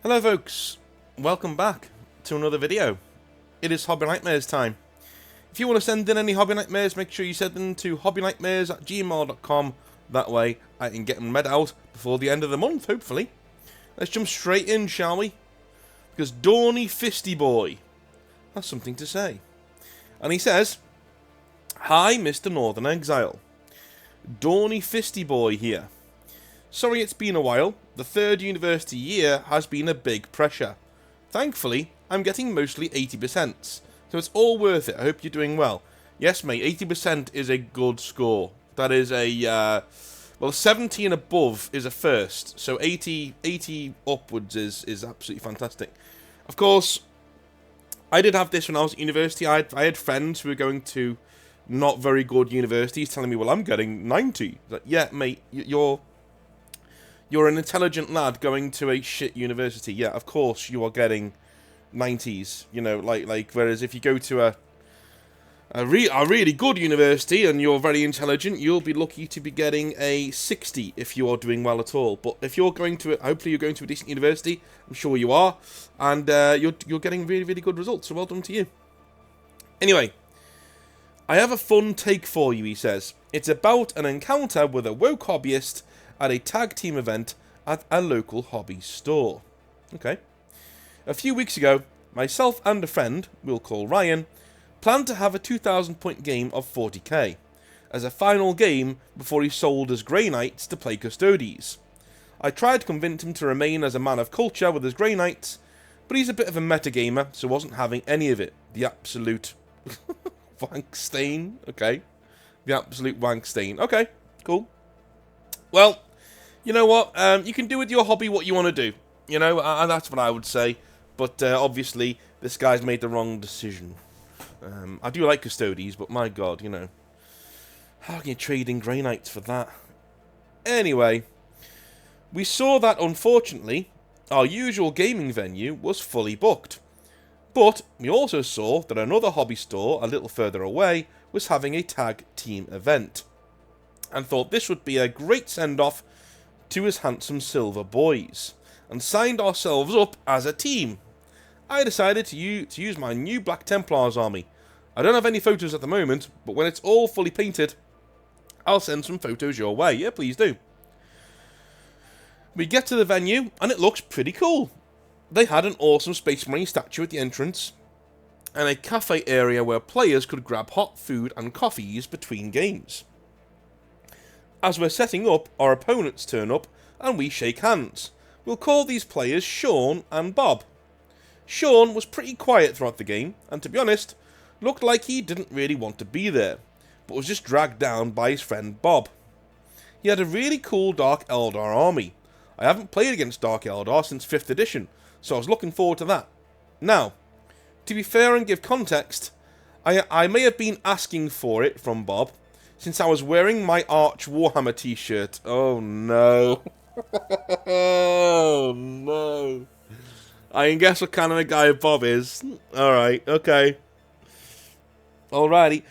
Hello folks, welcome back to another video. It is Hobby Nightmares time. If you want to send in any Hobby Nightmares, make sure you send them to hobbynightmares@gmail.com. That way I can get them read out before the end of the month, hopefully. Let's jump straight in, shall we? Because Dawny Fisty Boy has something to say. And he says, "Hi Mr. Northern Exile. Dawny Fisty Boy here. Sorry it's been a while. The third university year has been a big pressure. Thankfully, I'm getting mostly 80%, so it's all worth it. I hope you're doing well." Yes, mate, 80% is a good score. That is a, well, 70 and above is a first, so 80 upwards is absolutely fantastic. Of course, I did have this when I was at university. I had friends who were going to not very good universities telling me, well, I'm getting 90. Like, yeah, mate, You're an intelligent lad going to a shit university. Yeah, of course you are getting 90s. You know, like whereas if you go to a really good university and you're very intelligent, you'll be lucky to be getting a 60 if you are doing well at all. But if you're going to, hopefully you're going to a decent university, I'm sure you are, and you're getting really, really good results. So well done to you. Anyway, I have a fun take for you, he says. It's about an encounter with a woke hobbyist at a tag team event at a local hobby store. Okay. A few weeks ago, myself and a friend, we'll call Ryan, planned to have a 2,000 point game of 40k, as a final game before he sold his Grey Knights to play Custodes. I tried to convince him to remain as a man of culture with his Grey Knights, but he's a bit of a metagamer, so wasn't having any of it. The absolute wank stain. Okay. The absolute wank stain. Okay, cool. Well, you know what? You can do with your hobby what you want to do. You know, and that's what I would say. But obviously, this guy's made the wrong decision. I do like Custodes, but my god, you know. How can you trade in Grey Knights for that? Anyway, we saw that, unfortunately, our usual gaming venue was fully booked. But we also saw that another hobby store a little further away was having a tag team event, and thought this would be a great send-off to his handsome silver boys, and signed ourselves up as a team. I decided to use my new Black Templars army. I don't have any photos at the moment, but when it's all fully painted, I'll send some photos your way. Yeah, please do. We get to the venue, and it looks pretty cool. They had an awesome Space Marine statue at the entrance, and a cafe area where players could grab hot food and coffees between games. As we're setting up, our opponents turn up, and we shake hands. We'll call these players Sean and Bob. Sean was pretty quiet throughout the game, and to be honest, looked like he didn't really want to be there, but was just dragged down by his friend Bob. He had a really cool Dark Eldar army. I haven't played against Dark Eldar since 5th edition, so I was looking forward to that. Now, to be fair and give context, I may have been asking for it from Bob, since I was wearing my Arch Warhammer t-shirt. Oh no. Oh no. I can guess what kind of a guy Bob is. Alright, okay. Alrighty.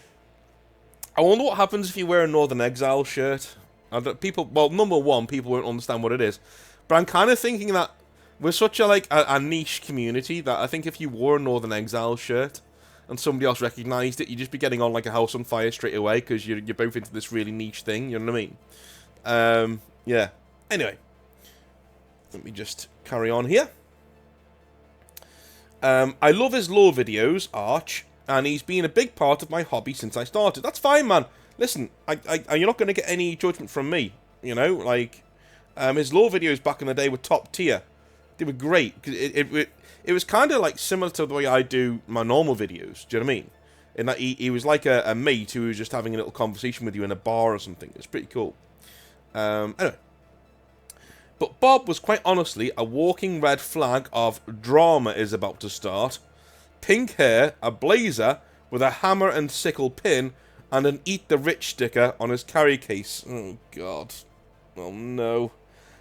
I wonder what happens if you wear a Northern Exile shirt. People, well, number one, people won't understand what it is. But I'm kind of thinking that we're such a niche community that I think if you wore a Northern Exile shirt and somebody else recognised it, you'd just be getting on like a house on fire straight away, because you're both into this really niche thing, you know what I mean? Yeah. Anyway, let me just carry on here. I love his lore videos, Arch, and he's been a big part of my hobby since I started. That's fine, man. Listen, you're not going to get any judgment from me, you know? Like, his lore videos back in the day were top tier. They were great. It was kind of like similar to the way I do my normal videos. Do you know what I mean? In that he was like a mate who was just having a little conversation with you in a bar or something. It's pretty cool. Anyway. But Bob was quite honestly a walking red flag of drama is about to start. Pink hair, a blazer with a hammer and sickle pin, and an Eat the Rich sticker on his carry case. Oh, God. Oh, no.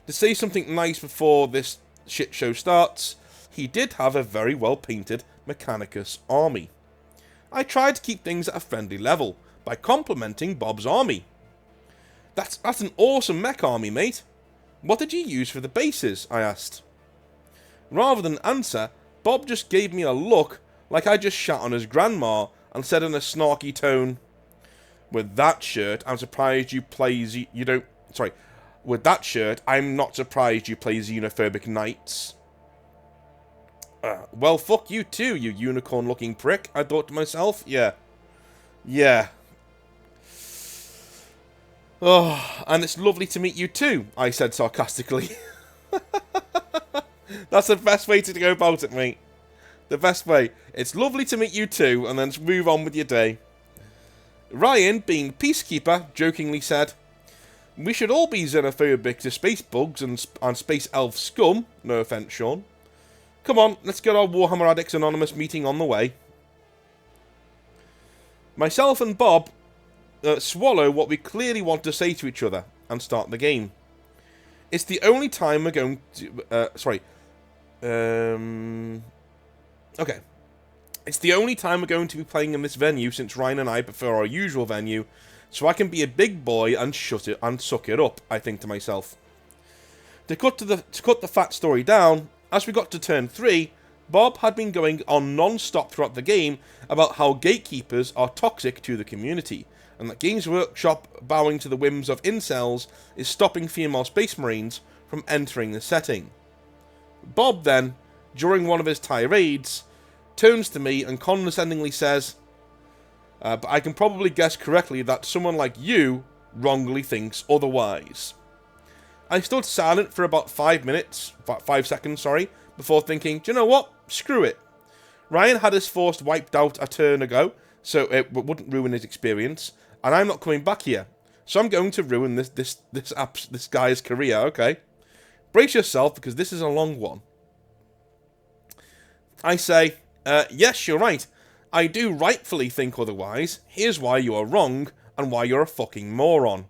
To say something nice before this shit show starts, he did have a very well painted Mechanicus army. I tried to keep things at a friendly level by complimenting Bob's army. That's an awesome mech army, mate. What did you use for the bases? I asked. Rather than answer, Bob just gave me a look like I just shat on his grandma and said in a snarky tone, "With that shirt, I'm surprised you don't... Sorry. With that shirt, I'm not surprised you play xenophobic knights." Well, fuck you too, you unicorn-looking prick, I thought to myself. Yeah. Yeah. Oh, and it's lovely to meet you too, I said sarcastically. That's the best way to go about it, mate. The best way. It's lovely to meet you too, and then move on with your day. Ryan, being peacekeeper, jokingly said, "We should all be xenophobic to space bugs and space elf scum." No offence, Sean. "Come on, let's get our Warhammer Addicts Anonymous meeting on the way." Myself and Bob swallow what we clearly want to say to each other and start the game. It's the only time we're going to... Okay. It's the only time we're going to be playing in this venue since Ryan and I prefer our usual venue, so I can be a big boy and suck it up, I think to myself. To cut the fat story down, as we got to turn 3, Bob had been going on non-stop throughout the game about how gatekeepers are toxic to the community, and that Games Workshop, bowing to the whims of incels, is stopping female Space Marines from entering the setting. Bob then, during one of his tirades, turns to me and condescendingly says, "But I can probably guess correctly that someone like you wrongly thinks otherwise." I stood silent for about 5 seconds, before thinking, do you know what? Screw it. Ryan had his force wiped out a turn ago, so it wouldn't ruin his experience, and I'm not coming back here. So I'm going to ruin this guy's career, okay? Brace yourself, because this is a long one. I say, yes, you're right. I do rightfully think otherwise. Here's why you are wrong, and why you're a fucking moron.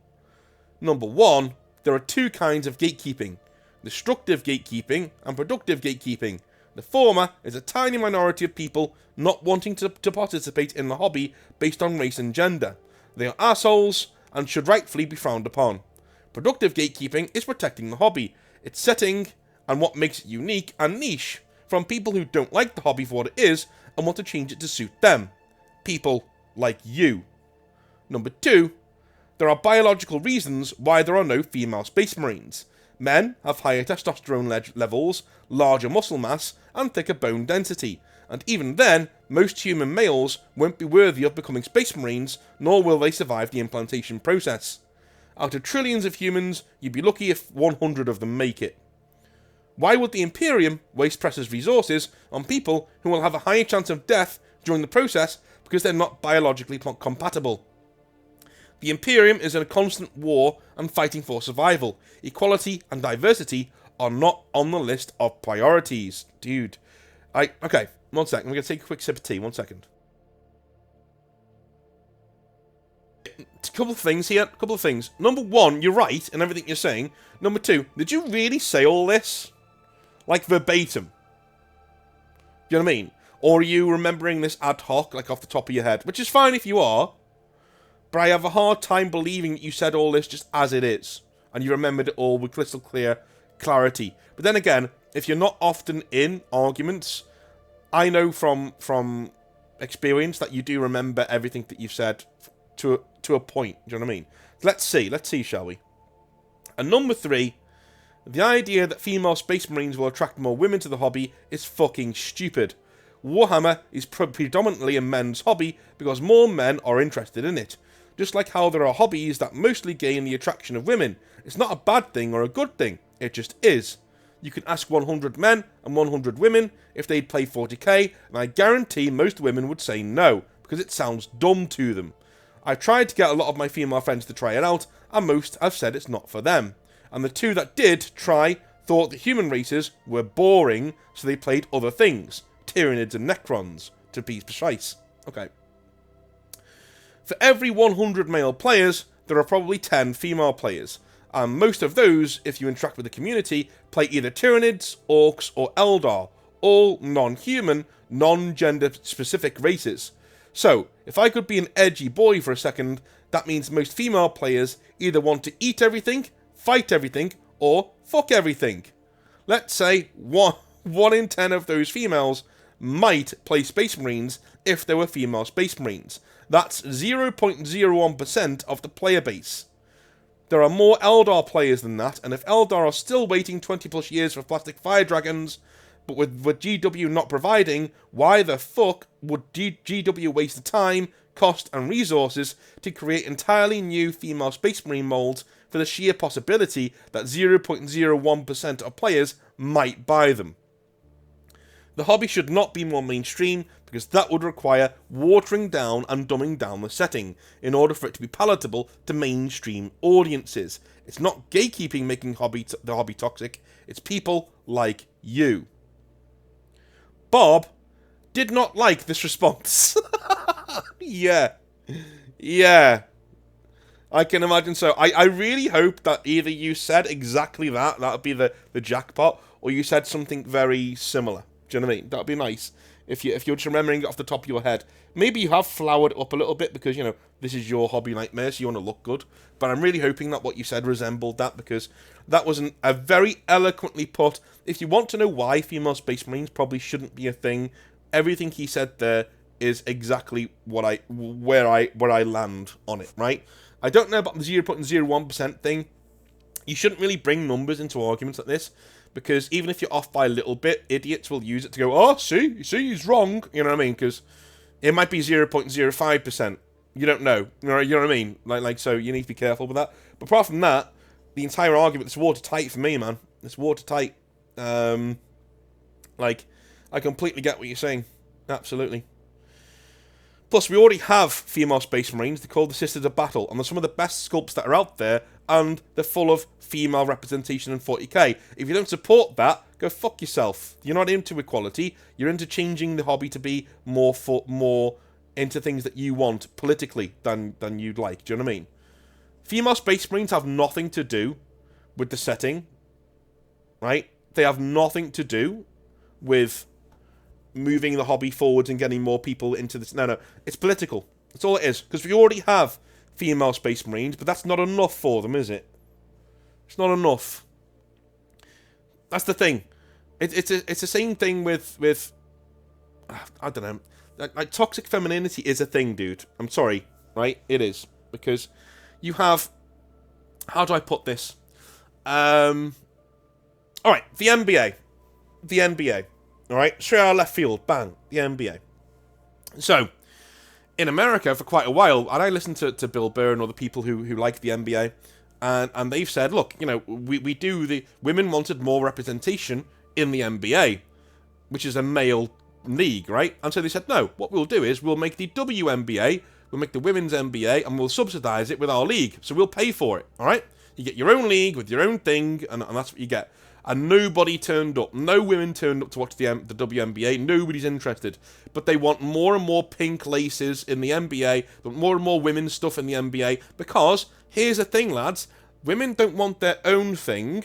Number 1, there are 2 kinds of gatekeeping. Destructive gatekeeping and productive gatekeeping. The former is a tiny minority of people not wanting to participate in the hobby based on race and gender. They are assholes and should rightfully be frowned upon. Productive gatekeeping is protecting the hobby, its setting, and what makes it unique and niche, from people who don't like the hobby for what it is and want to change it to suit them. People like you. Number 2, there are biological reasons why there are no female Space Marines. Men have higher testosterone levels, larger muscle mass, and thicker bone density, and even then, most human males won't be worthy of becoming Space Marines, nor will they survive the implantation process. Out of trillions of humans, you'd be lucky if 100 of them make it. Why would the Imperium waste precious resources on people who will have a higher chance of death during the process because they're not biologically compatible? The Imperium is in a constant war and fighting for survival. Equality and diversity are not on the list of priorities. Dude. Okay, 1 second. I'm going to take a quick sip of tea. 1 second. A couple of things here. Couple of things. Number 1, you're right in everything you're saying. Number 2, did you really say all this? Like verbatim? Do you know what I mean? Or are you remembering this ad hoc, like off the top of your head? Which is fine if you are. But I have a hard time believing that you said all this just as it is. And you remembered it all with crystal clear clarity. But then again, if you're not often in arguments, I know from experience that you do remember everything that you've said to a point. Do you know what I mean? Let's see, shall we? And number 3, the idea that female Space Marines will attract more women to the hobby is fucking stupid. Warhammer is predominantly a men's hobby because more men are interested in it. Just like how there are hobbies that mostly gain the attraction of women. It's not a bad thing or a good thing, it just is. You can ask 100 men and 100 women if they'd play 40k, and I guarantee most women would say no, because it sounds dumb to them. I've tried to get a lot of my female friends to try it out, and most have said it's not for them. And the 2 that did try thought the human races were boring, so they played other things. Tyranids and Necrons, to be precise. Okay. For every 100 male players, there are probably 10 female players, and most of those, if you interact with the community, play either Tyranids, Orcs, or Eldar, all non-human, non-gender specific races. So, if I could be an edgy boy for a second, that means most female players either want to eat everything, fight everything, or fuck everything. Let's say 1 1 in 10 of those females might play Space Marines if there were female Space Marines. That's 0.01% of the player base. There are more Eldar players than that, and if Eldar are still waiting 20 plus years for plastic fire dragons, but with GW not providing, why the fuck would GW waste the time, cost, and resources to create entirely new female Space Marine molds for the sheer possibility that 0.01% of players might buy them? The hobby should not be more mainstream, because that would require watering down and dumbing down the setting in order for it to be palatable to mainstream audiences. It's not gatekeeping making the hobby toxic, it's people like you. Bob did not like this response. Yeah. I can imagine so. I really hope that either you said exactly that would be the jackpot, or you said something very similar. Do you know what I mean? That would be nice. If you're just remembering it off the top of your head. Maybe you have flowered up a little bit because, you know, this is your hobby nightmare, so you want to look good. But I'm really hoping that what you said resembled that, because that was a very eloquently put. If you want to know why female Space Marines probably shouldn't be a thing, everything he said there is exactly where I land on it, right? I don't know about the 0.01% thing. You shouldn't really bring numbers into arguments like this, because even if you're off by a little bit, idiots will use it to go, oh, see, he's wrong. You know what I mean? Because it might be 0.05%. You don't know. You know what I mean? Like, so you need to be careful with that. But apart from that, the entire argument is watertight for me, man. It's watertight. Like, I completely get what you're saying. Absolutely. Plus, we already have female Space Marines. They're called the Sisters of Battle, and they're some of the best sculpts that are out there, and they're full of female representation in 40k. If you don't support that, go fuck yourself. You're not into equality. You're into changing the hobby to be more into things that you want politically than you'd like. Do you know what I mean? Female Space Marines have nothing to do with the setting, right? They have nothing to do with moving the hobby forwards and getting more people into this. No, it's political. That's all it is. Because we already have female Space Marines, but that's not enough for them, is it? It's not enough. That's the thing. It's the same thing with I don't know. Like toxic femininity is a thing, dude. I'm sorry, right? It is, because you have. How do I put this? All right, the NBA. All right, straight out of left field, bang, the NBA. So, in America, for quite a while, and I listened to Bill Burr and other people who like the NBA, and they've said, look, you know, the women wanted more representation in the NBA, which is a male league, right? And so they said, no, what we'll do is we'll make the WNBA, we'll make the women's NBA, and we'll subsidize it with our league, so we'll pay for it, all right? You get your own league with your own thing, and that's what you get. And nobody turned up. No women turned up to watch the WNBA. Nobody's interested. But they want more and more pink laces in the NBA. They want more and more women's stuff in the NBA. Because, here's the thing, lads. Women don't want their own thing.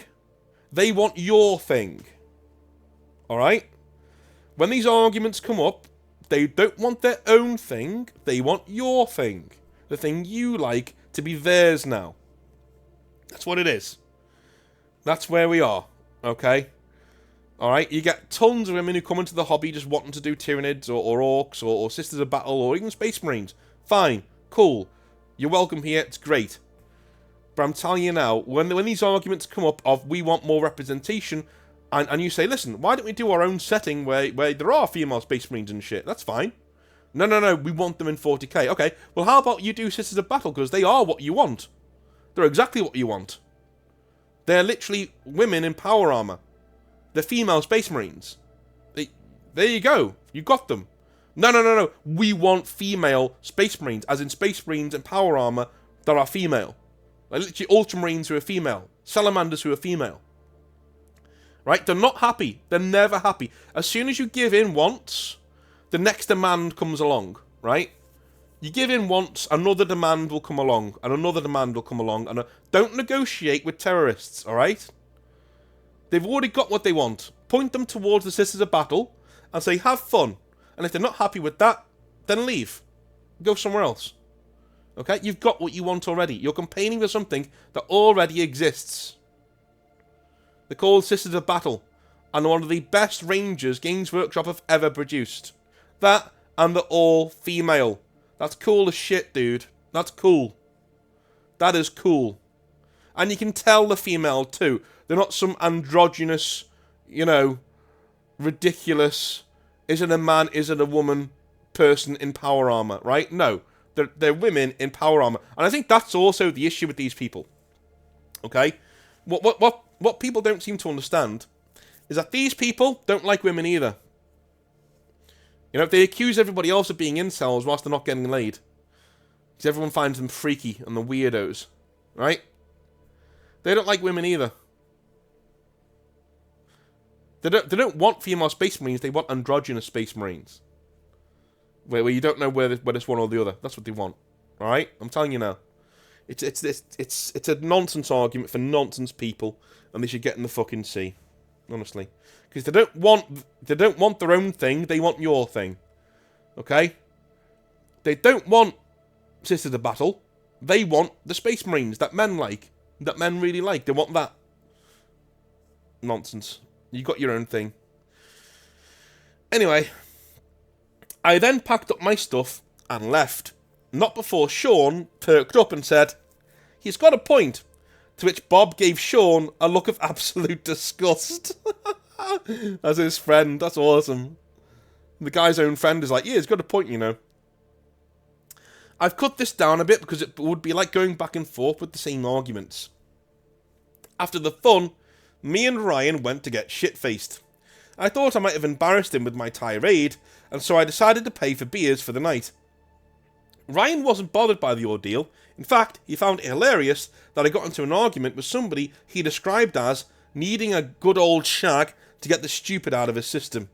They want your thing. Alright? When these arguments come up, they don't want their own thing. They want your thing. The thing you like to be theirs now. That's what it is. That's where we are. Okay? Alright, you get tons of women who come into the hobby just wanting to do Tyranids or Orcs or Sisters of Battle or even Space Marines. Fine. Cool. You're welcome here. It's great. But I'm telling you now, when these arguments come up of we want more representation, and you say, listen, why don't we do our own setting where there are female Space Marines and shit? That's fine. No, we want them in 40k. Okay, well how about you do Sisters of Battle, because they are what you want. They're exactly what you want. They're literally women in power armor. They're female Space Marines. There you go. You got them. No. We want female Space Marines, as in Space Marines in power armor that are female. Like literally Ultramarines who are female. Salamanders who are female. Right? They're not happy. They're never happy. As soon as you give in once, the next demand comes along. Right? You give in once, another demand will come along, and another demand will come along, and don't negotiate with terrorists, alright? They've already got what they want. Point them towards the Sisters of Battle, and say, have fun. And if they're not happy with that, then leave. Go somewhere else. Okay? You've got what you want already. You're campaigning for something that already exists. They're called Sisters of Battle. and one of the best Rangers Games Workshop have ever produced. That, and they're all female. That's cool as shit, dude. That's cool. That is cool. And you can tell the female too. They're not some androgynous, you know, ridiculous, is it a man, is it a woman person in power armor, right? No. They're women in power armor. And I think that's also the issue with these people. Okay? What people don't seem to understand is that these people don't like women either. You know, they accuse everybody else of being incels whilst they're not getting laid. Because everyone finds them freaky and the weirdos. Right? They don't like women either. They don't want female space marines, they want androgynous space marines. Where you don't know whether it's one or the other. That's what they want. Alright? I'm telling you now. It's a nonsense argument for nonsense people, and they should get in the fucking sea. Honestly. Because they don't want their own thing, they want your thing. Okay? They don't want Sisters of Battle. They want the Space Marines that men like. That men really like. They want that. Nonsense. You got your own thing. Anyway, I then packed up my stuff and left. Not before Sean perked up and said, "He's got a point." To which Bob gave Sean a look of absolute disgust. As his friend. That's awesome. The guy's own friend is like, "Yeah, he's got a point, you know." I've cut this down a bit because it would be like going back and forth with the same arguments. After the fun, me and Ryan went to get shit-faced. I thought I might have embarrassed him with my tirade, and so I decided to pay for beers for the night. Ryan wasn't bothered by the ordeal. In fact, he found it hilarious that I got into an argument with somebody he described as needing a good old shag to get the stupid out of his system.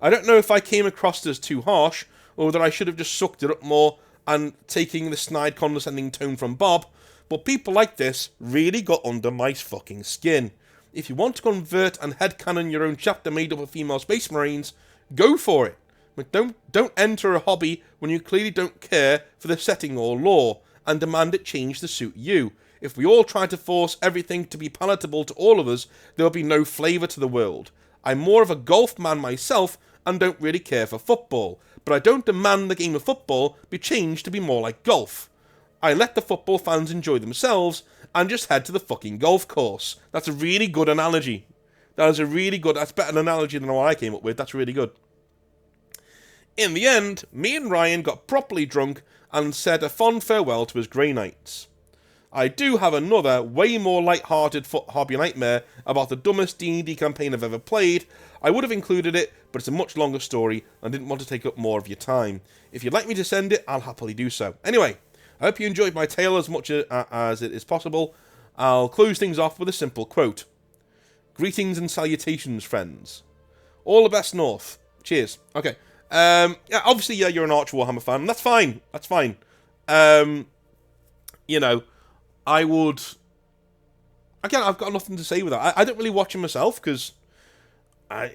I don't know if I came across as too harsh, or that I should have just sucked it up more and taking the snide condescending tone from Bob, but people like this really got under my fucking skin. If you want to convert and headcanon your own chapter made up of female space marines, go for it. But don't enter a hobby when you clearly don't care for the setting or lore, and demand it change to suit you. If we all try to force everything to be palatable to all of us, there will be no flavour to the world. I'm more of a golf man myself, and don't really care for football, but I don't demand the game of football be changed to be more like golf. I let the football fans enjoy themselves, and just head to the fucking golf course. That's a really good analogy. That's better an analogy than what I came up with. That's really good. In the end, me and Ryan got properly drunk and said a fond farewell to his Grey Knights. I do have another, way more light-hearted hobby nightmare about the dumbest D&D campaign I've ever played. I would have included it, but it's a much longer story and didn't want to take up more of your time. If you'd like me to send it, I'll happily do so. Anyway, I hope you enjoyed my tale as much as it is possible. I'll close things off with a simple quote. Greetings and salutations, friends. All the best north. Cheers. Okay. Yeah, obviously, yeah, you're an Arch Warhammer fan. That's fine. That's fine. You know, I would... Again, I've got nothing to say with that. I don't really watch him myself, because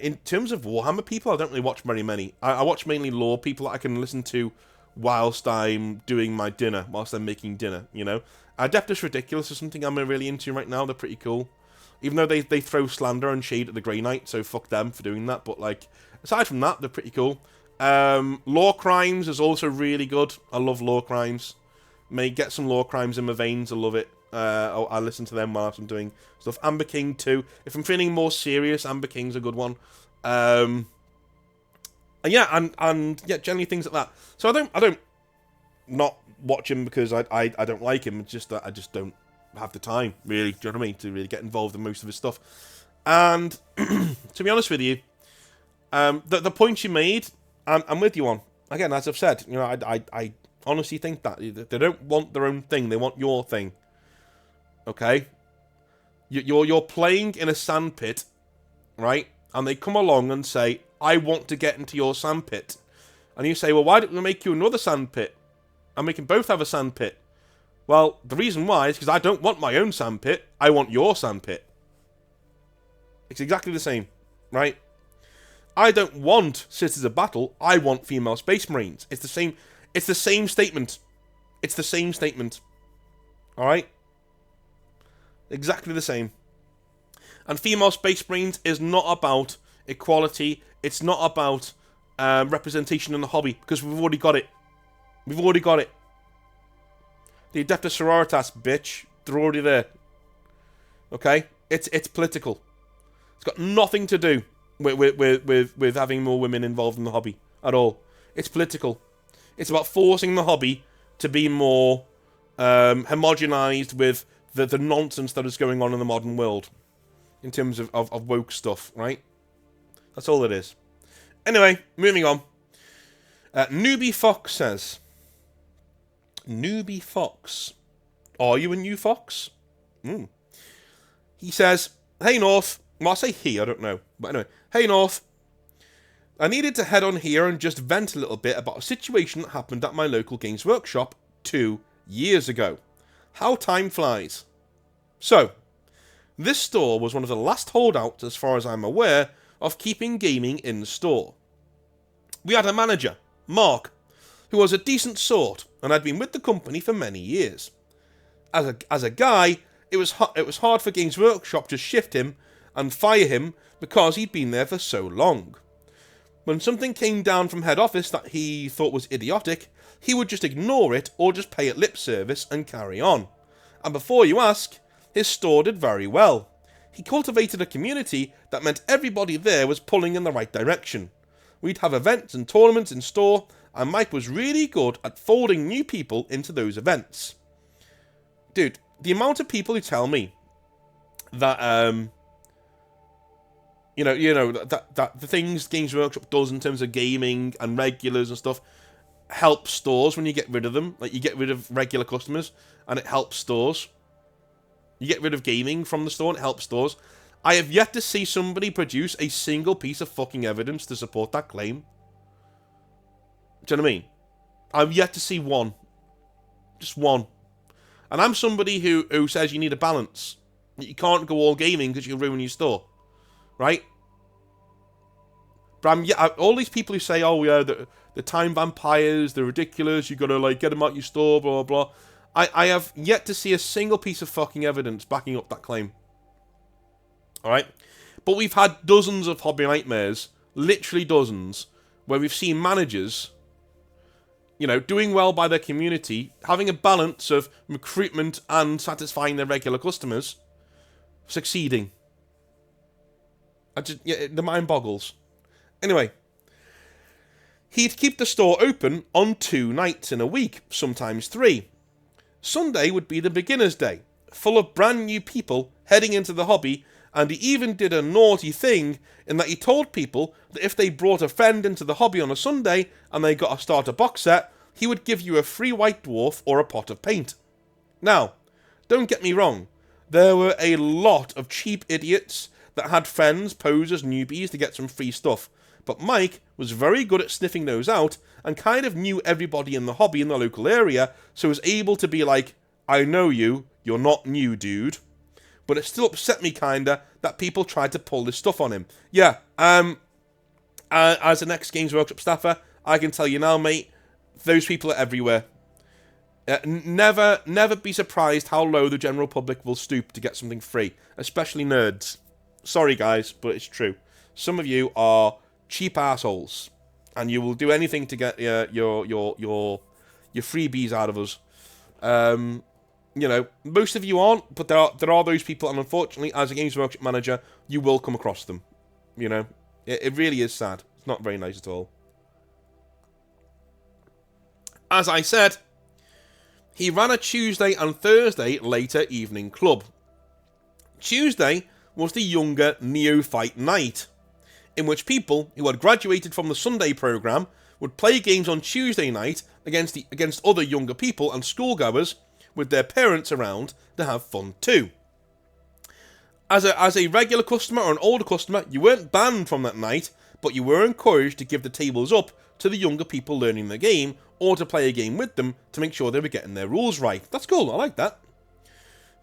in terms of Warhammer people, I don't really watch very many. I watch mainly lore people that I can listen to whilst I'm doing my dinner, whilst I'm making dinner, you know. Adeptus Ridiculous is something I'm really into right now. They're pretty cool. Even though they throw slander and shade at the Grey Knight, so fuck them for doing that. But, like, aside from that, they're pretty cool. Lore Crimes is also really good. I love Lore Crimes. May get some Lore Crimes in my veins. I love it. I listen to them while I'm doing stuff. Amber King too. If I'm feeling more serious, Amber King's a good one. And yeah, and yeah, generally things like that. So I don't not watch him because I don't like him. It's just that I just don't have the time, really. Do you know what I mean? To really get involved in most of his stuff. And to be honest with you, the points you made, I'm with you on. Again, as I've said, you know, I honestly think that they don't want their own thing; they want your thing. Okay, you're playing in a sandpit, right? And they come along and say, "I want to get into your sandpit," and you say, "Well, why don't we make you another sandpit, and we can both have a sandpit?" Well, the reason why is because I don't want my own sandpit. I want your sandpit. It's exactly the same, right? I don't want Sisters of Battle. I want female Space Marines. It's the same. It's the same statement. It's the same statement. All right. Exactly the same. And female Space Marines is not about equality. It's not about representation in the hobby, because we've already got it. We've already got it. The Adeptus Sororitas, bitch. They're already there. Okay? It's political. It's got nothing to do with having more women involved in the hobby at all. It's political. It's about forcing the hobby to be more homogenized with the nonsense that is going on in the modern world in terms of woke stuff, right? That's all it is. Anyway, moving on. Newbie Fox says, Newbie Fox, are you a new fox? He says, hey North, well I'll say he, I don't know, but anyway, hey North, I needed to head on here and just vent a little bit about a situation that happened at my local Games Workshop 2 years ago. How time flies. So, this store was one of the last holdouts, as far as I'm aware, of keeping gaming in the store. We had a manager, Mark, who was a decent sort, and had been with the company for many years. As a guy, it was hard for Games Workshop to shift him and fire him because he'd been there for so long. When something came down from head office that he thought was idiotic, he would just ignore it or just pay it lip service and carry on. And before you ask, his store did very well. He cultivated a community that meant everybody there was pulling in the right direction. We'd have events and tournaments in store, and Mike was really good at folding new people into those events. Dude, the amount of people who tell me that that the things Games Workshop does in terms of gaming and regulars and stuff help stores when you get rid of them. Like, you get rid of regular customers and it helps stores. You get rid of gaming from the store and it helps stores. I have yet to see somebody produce a single piece of fucking evidence to support that claim. Do you know what I mean? I've yet to see one. Just one. And I'm somebody who says you need a balance. You can't go all gaming because you'll ruin your store. Right? But all these people who say, oh yeah, the time vampires, they're ridiculous, you gotta like get them out your store, blah blah blah. I have yet to see a single piece of fucking evidence backing up that claim. Alright? But we've had dozens of Hobby Nightmares, literally dozens, where we've seen managers, you know, doing well by their community, having a balance of recruitment and satisfying their regular customers, succeeding. The mind boggles. Anyway, he'd keep the store open on 2 nights in a week, sometimes 3. Sunday would be the beginner's day, full of brand new people heading into the hobby, and he even did a naughty thing in that he told people that if they brought a friend into the hobby on a Sunday and they got a starter box set, he would give you a free white dwarf or a pot of paint. Now, don't get me wrong, there were a lot of cheap idiots that had friends pose as newbies to get some free stuff, but Mike was very good at sniffing those out and kind of knew everybody in the hobby in the local area, so was able to be like, I know you, you're not new, dude. But it still upset me kinda that people tried to pull this stuff on him. Yeah, as an ex-Games Workshop staffer, I can tell you now, mate, those people are everywhere. Never be surprised how low the general public will stoop to get something free, especially nerds. Sorry guys, but it's true. Some of you are cheap assholes, and you will do anything to get your freebies out of us. You know, most of you aren't, but there are those people, and unfortunately, as a Games Workshop manager, you will come across them. You know, it really is sad. It's not very nice at all. As I said, he ran a Tuesday and Thursday later evening club. Tuesday was the younger neophyte night, in which people who had graduated from the Sunday programme would play games on Tuesday night against other younger people and schoolgoers with their parents around to have fun too. As a regular customer or an older customer, you weren't banned from that night, but you were encouraged to give the tables up to the younger people learning the game, or to play a game with them to make sure they were getting their rules right. That's cool, I like that.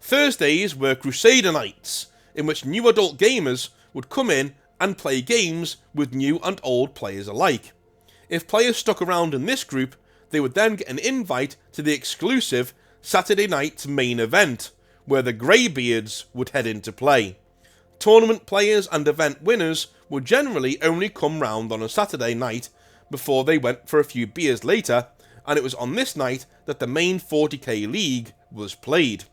Thursdays were Crusader nights, in which new adult gamers would come in and play games with new and old players alike. If players stuck around in this group, they would then get an invite to the exclusive Saturday night's main event, where the Greybeards would head into play. Tournament players and event winners would generally only come round on a Saturday night before they went for a few beers later, and it was on this night that the main 40k league was played.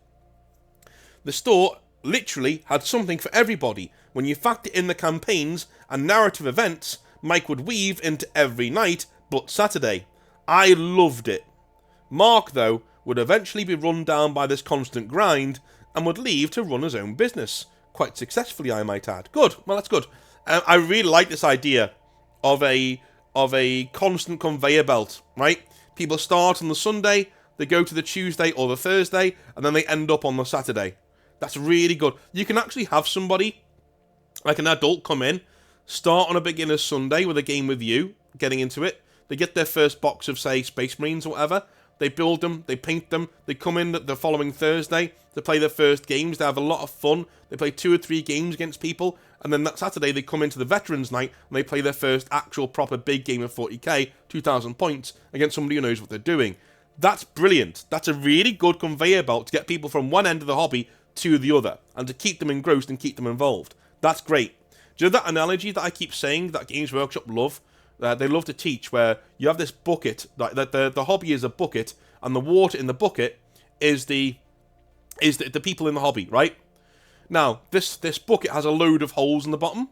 The store literally had something for everybody. When you factor in the campaigns and narrative events Mike would weave into every night but Saturday. I loved it. Mark, though, would eventually be run down by this constant grind and would leave to run his own business. Quite successfully, I might add. Good. Well, that's good. I really like this idea of a constant conveyor belt, right? People start on the Sunday, they go to the Tuesday or the Thursday, and then they end up on the Saturday. That's really good. You can actually have somebody, like an adult, come in, start on a beginner's Sunday with a game with you, getting into it. They get their first box of, say, Space Marines or whatever. They build them, they paint them, they come in the following Thursday to play their first games. They have a lot of fun. They play 2 or 3 games against people, and then that Saturday they come into the Veterans Night and they play their first actual proper big game of 40k, 2,000 points, against somebody who knows what they're doing. That's brilliant. That's a really good conveyor belt to get people from one end of the hobby to the other, and to keep them engrossed and keep them involved. That's great. Do you know that analogy that I keep saying that Games Workshop love? They love to teach, where you have this bucket, that the hobby is a bucket, and the water in the bucket is the people in the hobby, right? Now, this bucket has a load of holes in the bottom,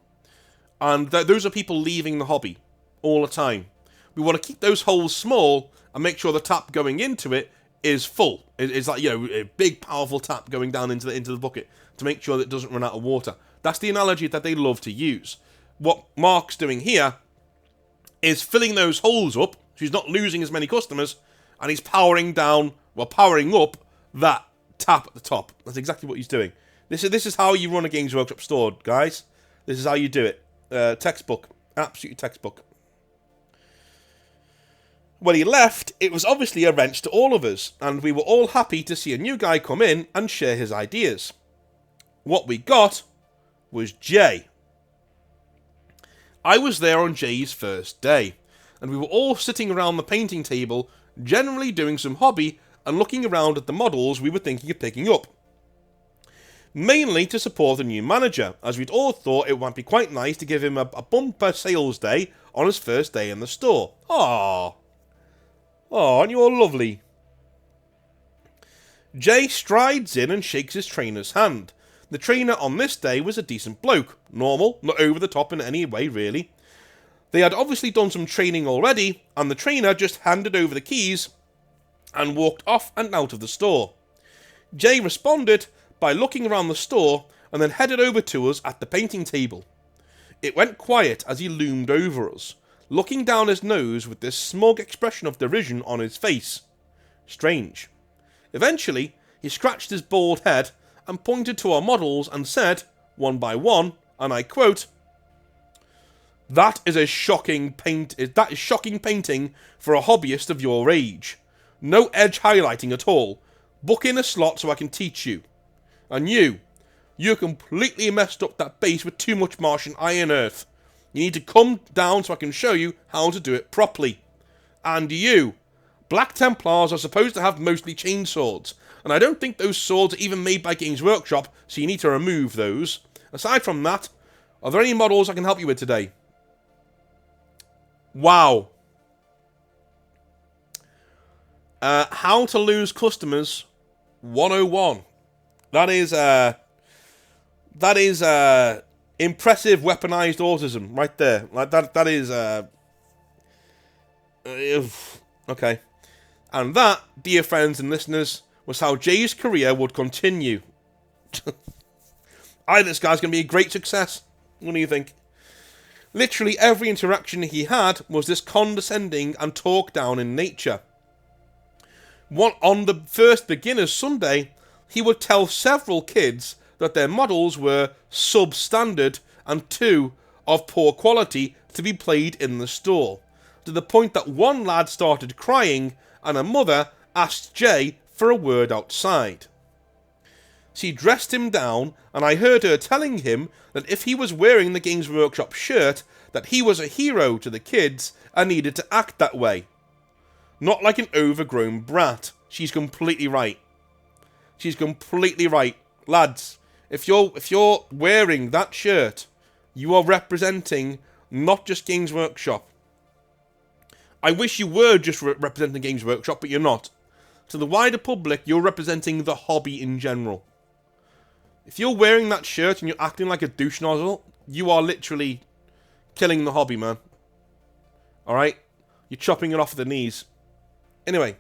and those are people leaving the hobby all the time. We want to keep those holes small and make sure the tap going into it is full. It's like, a big, powerful tap going down into the bucket to make sure that it doesn't run out of water. That's the analogy that they love to use. What Mark's doing here is filling those holes up, so he's not losing as many customers, and he's powering up that tap at the top. That's exactly what he's doing. This is how you run a Games Workshop store, guys. This is how you do it. Textbook. Absolutely textbook. When he left, it was obviously a wrench to all of us, and we were all happy to see a new guy come in and share his ideas. What we got was Jay. I was there on Jay's first day, and we were all sitting around the painting table, generally doing some hobby and looking around at the models we were thinking of picking up. Mainly to support the new manager, as we'd all thought it might be quite nice to give him a bumper sales day on his first day in the store. Aww, aren't you all lovely? Jay strides in and shakes his trainer's hand. The trainer on this day was a decent bloke. Normal, not over the top in any way, really. They had obviously done some training already, and the trainer just handed over the keys and walked off and out of the store. Jay responded by looking around the store and then headed over to us at the painting table. It went quiet as he loomed over us, looking down his nose with this smug expression of derision on his face. Strange. Eventually, he scratched his bald head and pointed to our models and said, one by one, and I quote, "That is shocking painting for a hobbyist of your age. No edge highlighting at all. Book in a slot so I can teach you. And you completely messed up that base with too much Martian iron earth. You need to come down so I can show you how to do it properly. And you, Black Templars are supposed to have mostly chainswords, and I don't think those swords are even made by Games Workshop, so you need to remove those. Aside from that, are there any models I can help you with today?" Wow. How to lose customers 101. That is impressive weaponized autism right there. Like that is okay. And that, dear friends and listeners, was how Jay's career would continue. I think this guy's going to be a great success. What do you think? Literally every interaction he had was this condescending and talk down in nature. On the first beginner's Sunday, he would tell several kids that their models were substandard and too of poor quality to be played in the store, to the point that one lad started crying and a mother asked Jay for a word outside. She dressed him down, and I heard her telling him that if he was wearing the Games Workshop shirt, that he was a hero to the kids and needed to act that way. Not like an overgrown brat. She's completely right. She's completely right. Lads, If you're wearing that shirt, you are representing not just Games Workshop. I wish you were just representing Games Workshop, but you're not. To the wider public, you're representing the hobby in general. If you're wearing that shirt and you're acting like a douche nozzle, you are literally killing the hobby, man. Alright? You're chopping it off at the knees. Anyway.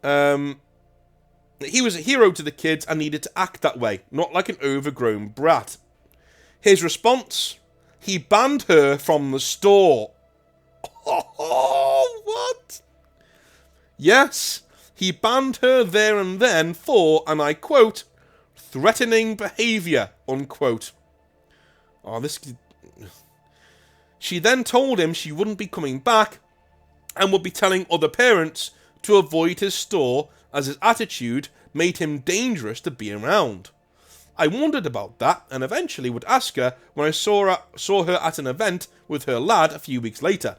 He was a hero to the kids and needed to act that way, not like an overgrown brat. His response? He banned her from the store. Oh, what? Yes, he banned her there and then for, and I quote, threatening behaviour, unquote. Oh, this... She then told him she wouldn't be coming back and would be telling other parents to avoid his store as his attitude made him dangerous to be around. I wondered about that and eventually would ask her when I saw her at an event with her lad a few weeks later.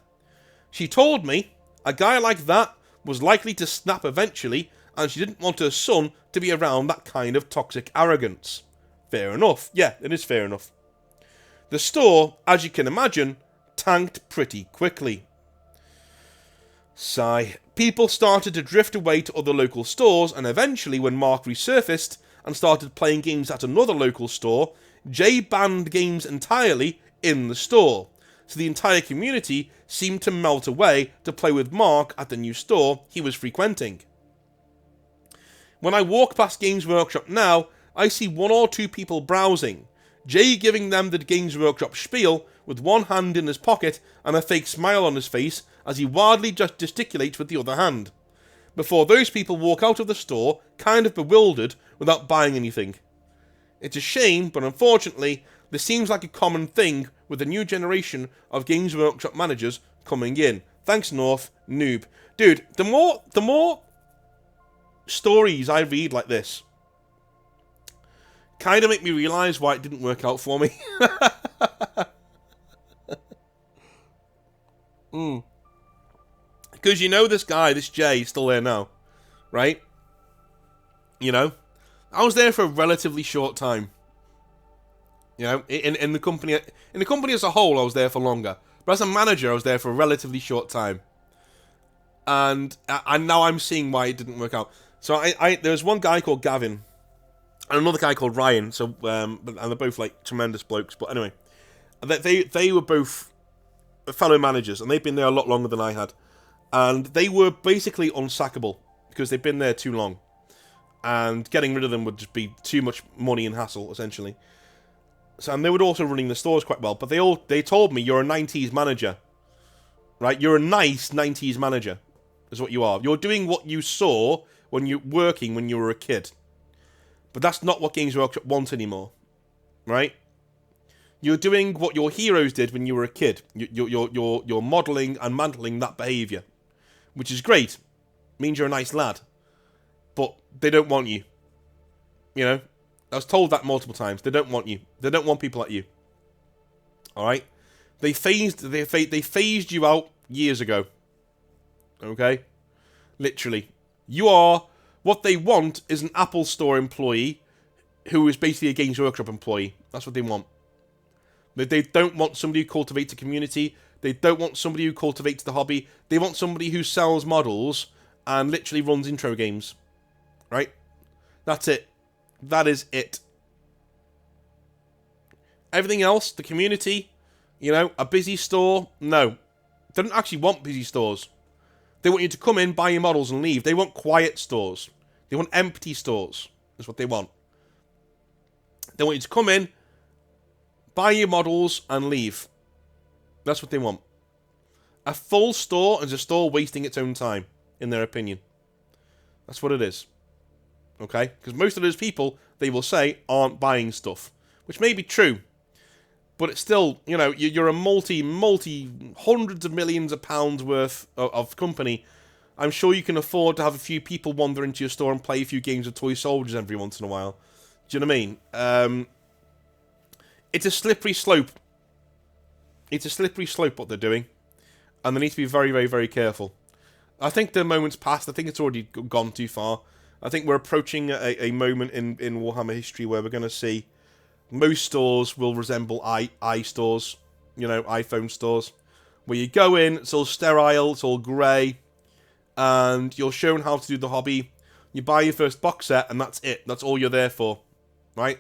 She told me a guy like that was likely to snap eventually and she didn't want her son to be around that kind of toxic arrogance. Fair enough. Yeah, it is fair enough. The store, as you can imagine, tanked pretty quickly. Sigh. People started to drift away to other local stores, and eventually when Mark resurfaced and started playing games at another local store, Jay banned games entirely in the store. So the entire community seemed to melt away to play with Mark at the new store he was frequenting. When I walk past Games Workshop now, I see one or two people browsing, Jay giving them the Games Workshop spiel with one hand in his pocket and a fake smile on his face as he wildly just gesticulates with the other hand, before those people walk out of the store kind of bewildered without buying anything. It's a shame, but unfortunately, this seems like a common thing with the new generation of Games Workshop managers coming in. Thanks, North. Noob. Dude, the more stories I read like this kind of make me realise why it didn't work out for me. Because you know this guy, this Jay, is still there now, right? You know, I was there for a relatively short time. You know, in the company as a whole, I was there for longer. But as a manager, I was there for a relatively short time. And now I'm seeing why it didn't work out. So there was one guy called Gavin and another guy called Ryan. So and they're both like tremendous blokes. But anyway, they were both fellow managers, and they've been there a lot longer than I had. And they were basically unsackable because they've been there too long. And getting rid of them would just be too much money and hassle, essentially. So, and they were also running the stores quite well. But they told me, you're a 90s manager. Right? You're a nice 90s manager, is what you are. You're doing what you saw when you were a kid. But that's not what Games Workshop wants anymore. Right? You're doing what your heroes did when you were a kid. You're modelling and mantling that behaviour. Which is great. Means you're a nice lad. But they don't want you. You know? I was told that multiple times. They don't want you. They don't want people like you. Alright? They phased you out years ago. Okay? Literally. You are... What they want is an Apple Store employee who is basically a Games Workshop employee. That's what they want. They don't want somebody who cultivates a community. They don't want somebody who cultivates the hobby. They want somebody who sells models and literally runs intro games. Right? That's it. That is it. Everything else, the community, you know, a busy store, no. They don't actually want busy stores. They want you to come in, buy your models and leave. They want quiet stores. They want empty stores. That's what they want. They want you to come in, buy your models and leave. That's what they want. A full store is a store wasting its own time, in their opinion. That's what it is. Okay? Because most of those people, they will say, aren't buying stuff. Which may be true. But it's still, you know, you're a multi hundreds of millions of pounds worth of company. I'm sure you can afford to have a few people wander into your store and play a few games of Toy Soldiers every once in a while. Do you know what I mean? It's a slippery slope. It's a slippery slope what they're doing. And they need to be very, very, very careful. I think the moment's passed. I think it's already gone too far. I think we're approaching a moment in Warhammer history where we're going to see most stores will resemble iStores, you know, iPhone stores, where you go in, it's all sterile, it's all grey, and you're shown how to do the hobby. You buy your first box set, and that's it. That's all you're there for, right?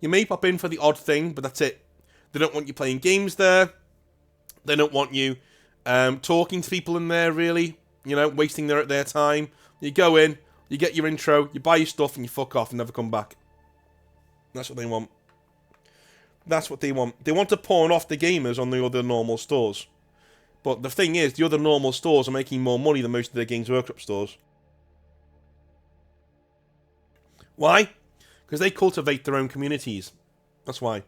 You may pop in for the odd thing, but that's it. They don't want you playing games there. They don't want you talking to people in there, really, you know, wasting their time. You go in, you get your intro, you buy your stuff, and you fuck off and never come back. That's what they want. That's what they want. They want to pawn off the gamers on the other normal stores. But the thing is, the other normal stores are making more money than most of their Games Workshop stores. Why? Because they cultivate their own communities. That's why.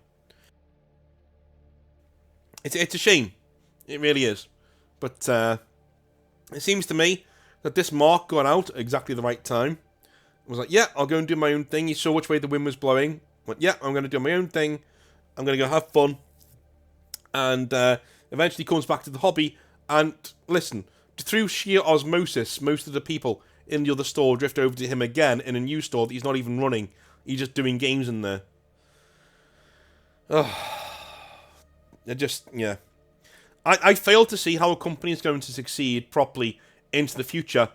It's a shame. It really is. But it seems to me that this mark got out at exactly the right time. It was like, yeah, I'll go and do my own thing. He saw which way the wind was blowing. Went, yeah, I'm going to do my own thing. I'm going to go have fun. And eventually comes back to the hobby. And listen, through sheer osmosis, most of the people in the other store drift over to him again in a new store that he's not even running. He's just doing games in there. Oh. It just, yeah. I fail to see how a company is going to succeed properly into the future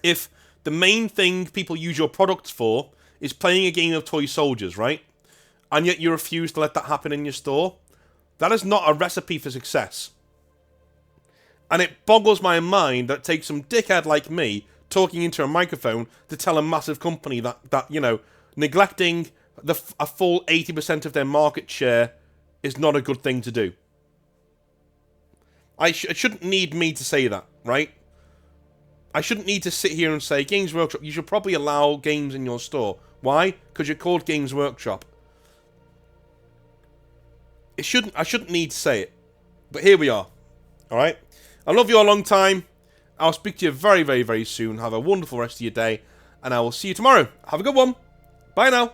if the main thing people use your products for is playing a game of toy soldiers, right? And yet you refuse to let that happen in your store. That is not a recipe for success. And it boggles my mind that it takes some dickhead like me talking into a microphone to tell a massive company that you know, neglecting a full 80% of their market share is not a good thing to do. It shouldn't need me to say that, right? I shouldn't need to sit here and say, Games Workshop, you should probably allow games in your store. Why? Because you're called Games Workshop. I shouldn't need to say it. But here we are. Alright? I love you a long time. I'll speak to you very, very, very soon. Have a wonderful rest of your day. And I will see you tomorrow. Have a good one. Bye now.